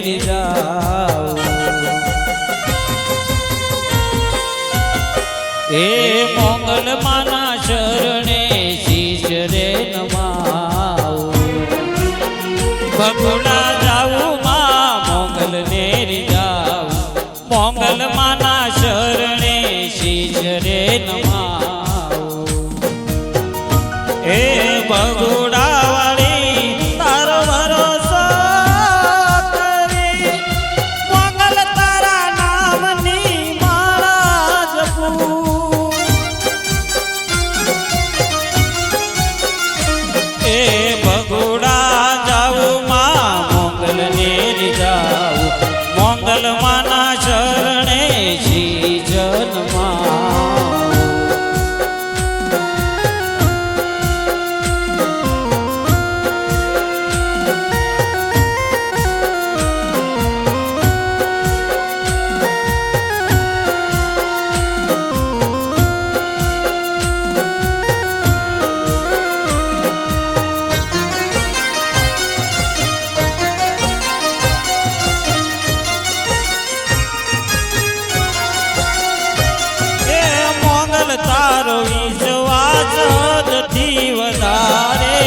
રીઝાવું એ મોગલ માના શરણે શીશ રે નમાવું બગુડા જાવું માં મોગલ ને રીઝાવું મોગલ માના શરણે શીશ રે નમાવું એ બગુડા વાળી તારો ભરોસો કરી મોગલ તારા નામની માળા જપું એ બગુડા જાવું માં મોગલ ને રીઝાવું મોગલ માના શરણે શ્રી જન્મા તારો વિશ્વાસ હદથી વધારે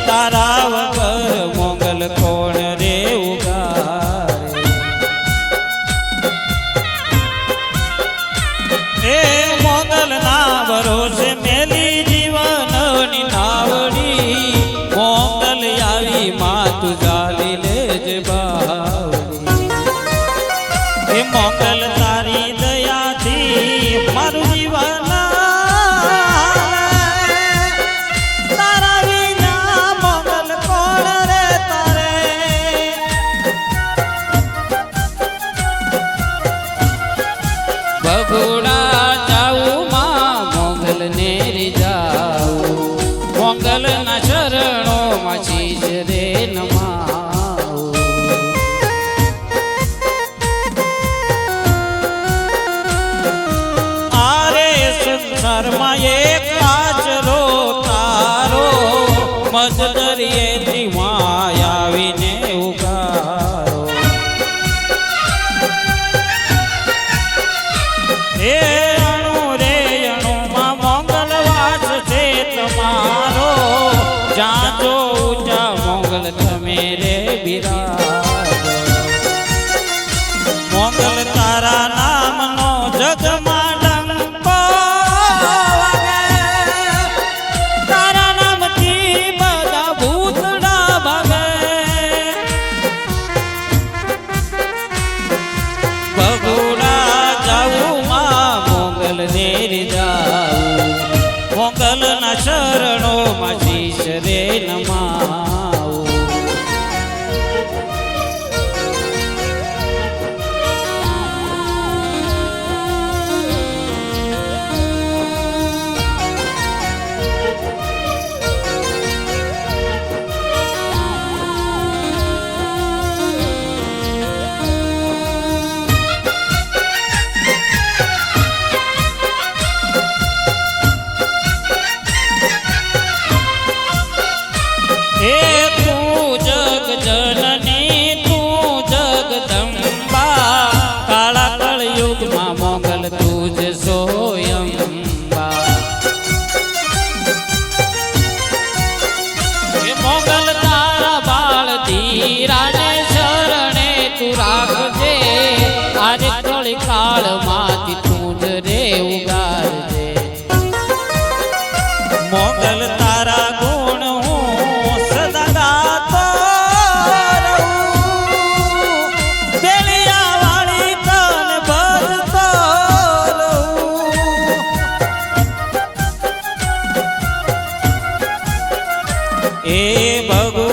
તારા વગર મોગલ કોણ રે ઉગારે એ મોગલ ના ભરોસે મેલી જીવનની નાવડી મોગલ આવી માતુ જાલી લેજે બાવડી એ મોગલ તારી દયાથી મારું જીવન બગુડા જાવું માં મોગલ ને રીઝાવું મોગલ ના શરણો માં શીશ રે નમાવું આરે સંસારમાં એક આચરો તારો મજદરીએથી માયા આવીને ઉગારો એ અણુ રે અણુમાં મોગલ વાસ છે તમારો જાજો ઊંચા મોગલ તમે રે બિરાજો મોગલ તારા નામનો જગમાં ડંકો વાગે તારા નામથી બધા ભૂતડા ભાગે બગુડા જાવું મોગલ ને રીઝાવું મોગલ ના શરણો માં શીશ રે નમાવું એ તું જગ જનની તું જગદંબા કાળા કળયુગમાં મોગલ તુજ સોયંબા એ મોગલ તારા બાળ ધીરાને શરણે તું રાખજે આજે કળી કાળમાંથી તું જ રે ઉગારજે મોગલ તારા ગુણ એ ભગવાન